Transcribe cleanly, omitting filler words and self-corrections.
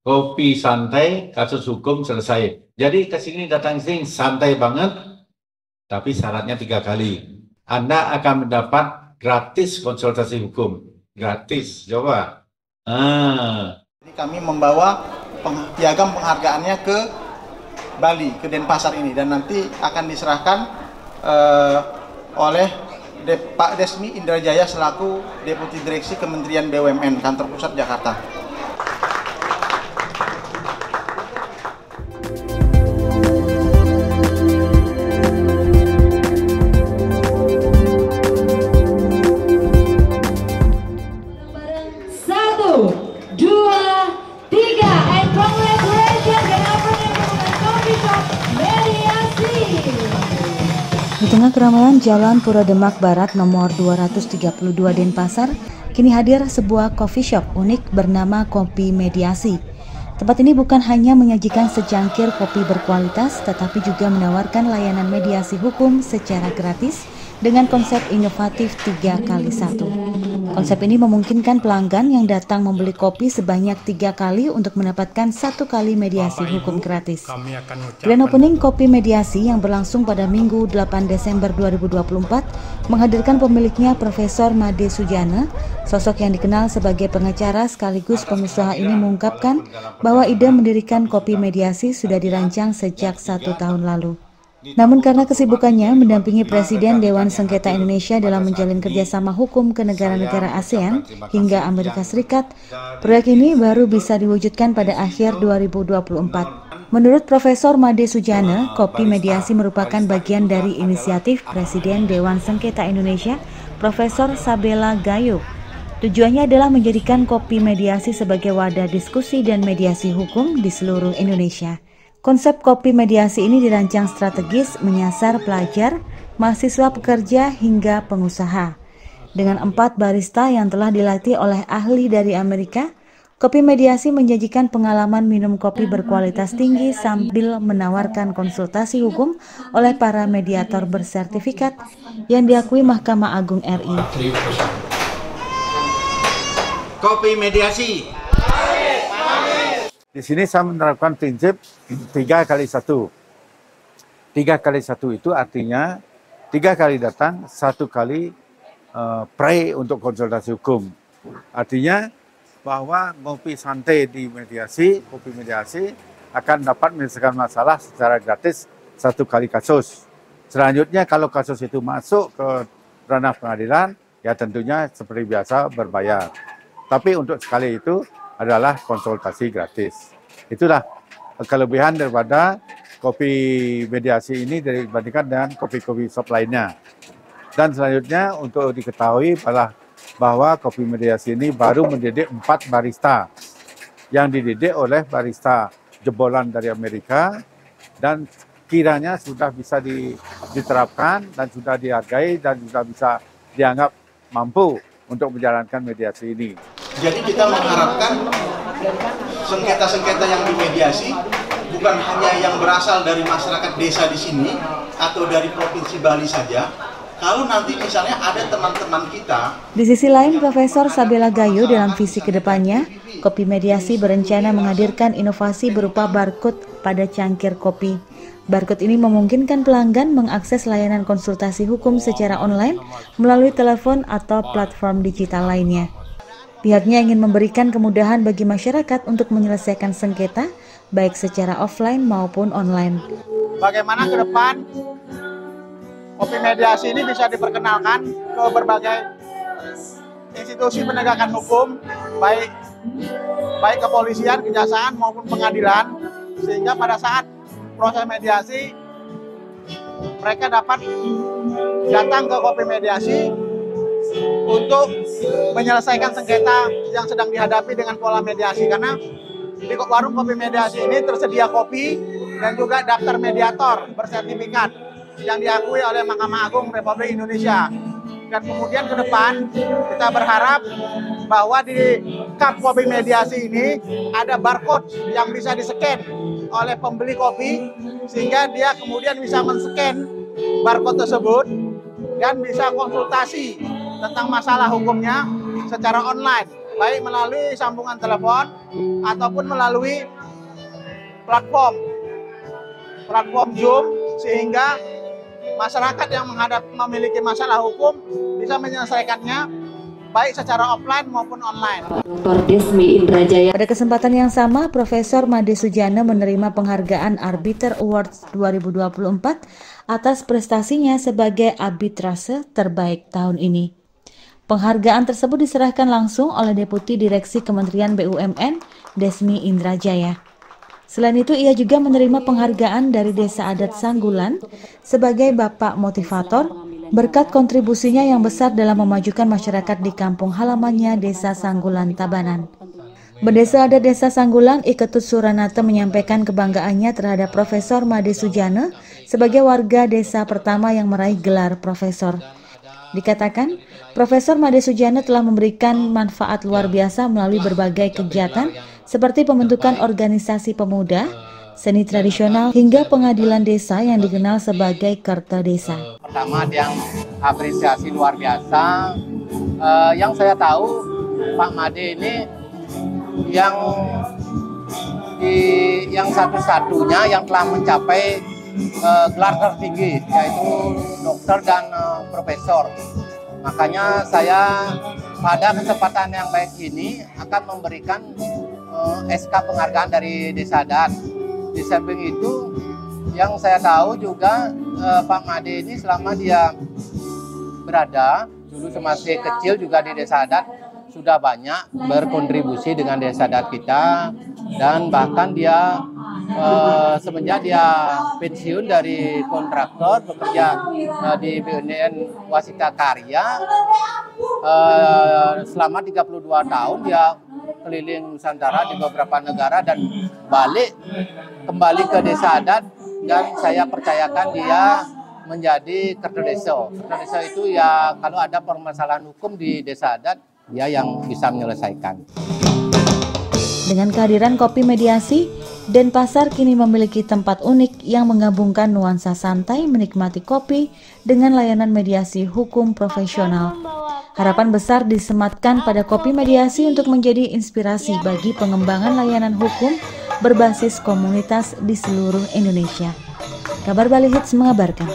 kopi santai, kasus hukum selesai. Jadi ke sini datang sini santai banget, tapi syaratnya 3 kali. Anda akan mendapat gratis konsultasi hukum. Gratis, coba. Jadi kami membawa piagam penghargaannya ke Bali, ke Denpasar ini, dan nanti akan diserahkan oleh Pak Desmi Indrajaya selaku Deputi Direksi Kementerian BUMN Kantor Pusat Jakarta. Di tengah keramaian Jalan Pura Demak Barat nomor 232 Denpasar, kini hadir sebuah coffee shop unik bernama Kopi Mediasi. Tempat ini bukan hanya menyajikan secangkir kopi berkualitas, tetapi juga menawarkan layanan mediasi hukum secara gratis dengan konsep inovatif 3x1. Konsep ini memungkinkan pelanggan yang datang membeli kopi sebanyak 3 kali untuk mendapatkan 1 kali mediasi hukum gratis. Grand opening Kopi Mediasi yang berlangsung pada Minggu 8 Desember 2024 menghadirkan pemiliknya Profesor Made Sujana. Sosok yang dikenal sebagai pengacara sekaligus pengusaha ini mengungkapkan bahwa ide mendirikan Kopi Mediasi sudah dirancang sejak 1 tahun lalu. Namun karena kesibukannya mendampingi Presiden Dewan Sengketa Indonesia dalam menjalin kerjasama hukum ke negara-negara ASEAN hingga Amerika Serikat, proyek ini baru bisa diwujudkan pada akhir 2024. Menurut Profesor Made Sujana, Kopi Mediasi merupakan bagian dari inisiatif Presiden Dewan Sengketa Indonesia, Profesor Sabela Gayo. Tujuannya adalah menjadikan Kopi Mediasi sebagai wadah diskusi dan mediasi hukum di seluruh Indonesia. Konsep Kopi Mediasi ini dirancang strategis menyasar pelajar, mahasiswa pekerja hingga pengusaha. Dengan 4 barista yang telah dilatih oleh ahli dari Amerika, Kopi Mediasi menjanjikan pengalaman minum kopi berkualitas tinggi sambil menawarkan konsultasi hukum oleh para mediator bersertifikat yang diakui Mahkamah Agung RI. Kopi Mediasi. Di sini saya menerapkan prinsip 3x1. 3x1 itu artinya 3 kali datang, 1 kali pray untuk konsultasi hukum. Artinya bahwa ngopi santai di mediasi, Kopi Mediasi akan dapat menyelesaikan masalah secara gratis 1 kali kasus. Selanjutnya kalau kasus itu masuk ke ranah pengadilan, ya tentunya seperti biasa berbayar. Tapi untuk sekali itu adalah konsultasi gratis. Itulah kelebihan daripada Kopi Mediasi ini dibandingkan dengan kopi-kopi shop lainnya. Dan selanjutnya untuk diketahui bahwa Kopi Mediasi ini baru mendidik 4 barista yang dididik oleh barista jebolan dari Amerika dan kiranya sudah bisa diterapkan dan sudah dihargai dan sudah bisa dianggap mampu untuk menjalankan mediasi ini. Jadi kita mengharapkan sengketa-sengketa yang dimediasi bukan hanya yang berasal dari masyarakat desa di sini atau dari Provinsi Bali saja. Kalau nanti misalnya ada teman-teman kita. Di sisi lain, Profesor Sabela Gayo dalam visi kedepannya, Kopi Mediasi berencana menghadirkan inovasi berupa barcode pada cangkir kopi. Barcode ini memungkinkan pelanggan mengakses layanan konsultasi hukum secara online melalui telepon atau platform digital lainnya. Pihaknya ingin memberikan kemudahan bagi masyarakat untuk menyelesaikan sengketa, baik secara offline maupun online. Bagaimana ke depan Kopi Mediasi ini bisa diperkenalkan ke berbagai institusi penegakan hukum, baik kepolisian, kejaksaan maupun pengadilan, sehingga pada saat proses mediasi mereka dapat datang ke Kopi Mediasi untuk menyelesaikan sengketa yang sedang dihadapi dengan pola mediasi, karena di warung Kopi Mediasi ini tersedia kopi dan juga daftar mediator bersertifikat yang diakui oleh Mahkamah Agung Republik Indonesia. Dan kemudian ke depan kita berharap bahwa di cup Kopi Mediasi ini ada barcode yang bisa di-scan oleh pembeli kopi, sehingga dia kemudian bisa men-scan barcode tersebut dan bisa konsultasi tentang masalah hukumnya secara online. baik melalui sambungan telepon ataupun melalui platform Zoom, sehingga masyarakat yang memiliki masalah hukum bisa menyelesaikannya baik secara offline maupun online. Dr. Desmi Indrajaya. Pada kesempatan yang sama, Profesor Made Sujana menerima penghargaan Arbiter Awards 2024 atas prestasinya sebagai arbitrase terbaik tahun ini. Penghargaan tersebut diserahkan langsung oleh Deputi Direksi Kementerian BUMN, Desmi Indrajaya. Selain itu, ia juga menerima penghargaan dari Desa Adat Sanggulan sebagai Bapak Motivator berkat kontribusinya yang besar dalam memajukan masyarakat di kampung halamannya Desa Sanggulan Tabanan. Bendesa Adat Desa Sanggulan, Iketut Suranata, menyampaikan kebanggaannya terhadap Profesor Made Sujana sebagai warga desa pertama yang meraih gelar profesor. Dikatakan, Profesor Made Sujana telah memberikan manfaat luar biasa melalui berbagai kegiatan seperti pembentukan organisasi pemuda, seni tradisional, hingga pengadilan desa yang dikenal sebagai Kerta Desa. Pertama, yang apresiasi luar biasa. Yang saya tahu, Pak Made ini yang satu-satunya yang telah mencapai gelar tertinggi, yaitu dokter dan profesor. Makanya saya pada kesempatan yang baik ini akan memberikan SK penghargaan dari Desa Adat. Di samping itu, yang saya tahu juga Pak Made ini selama dia berada, dulu masih kecil juga di Desa Adat, sudah banyak berkontribusi dengan Desa Adat kita, dan bahkan dia semenjak dia pensiun dari kontraktor bekerja di BUMN Wasita Karya selama 32 tahun dia keliling Nusantara di beberapa negara dan kembali ke Desa Adat, dan saya percayakan dia menjadi Kerta Desa. Kerta Desa itu ya kalau ada permasalahan hukum di Desa Adat, dia yang bisa menyelesaikan. Dengan kehadiran kopi mediasi, Denpasar kini memiliki tempat unik yang menggabungkan nuansa santai menikmati kopi dengan layanan mediasi hukum profesional. Harapan besar disematkan pada kopi mediasi untuk menjadi inspirasi bagi pengembangan layanan hukum berbasis komunitas di seluruh Indonesia. Kabar Bali Hits mengabarkan.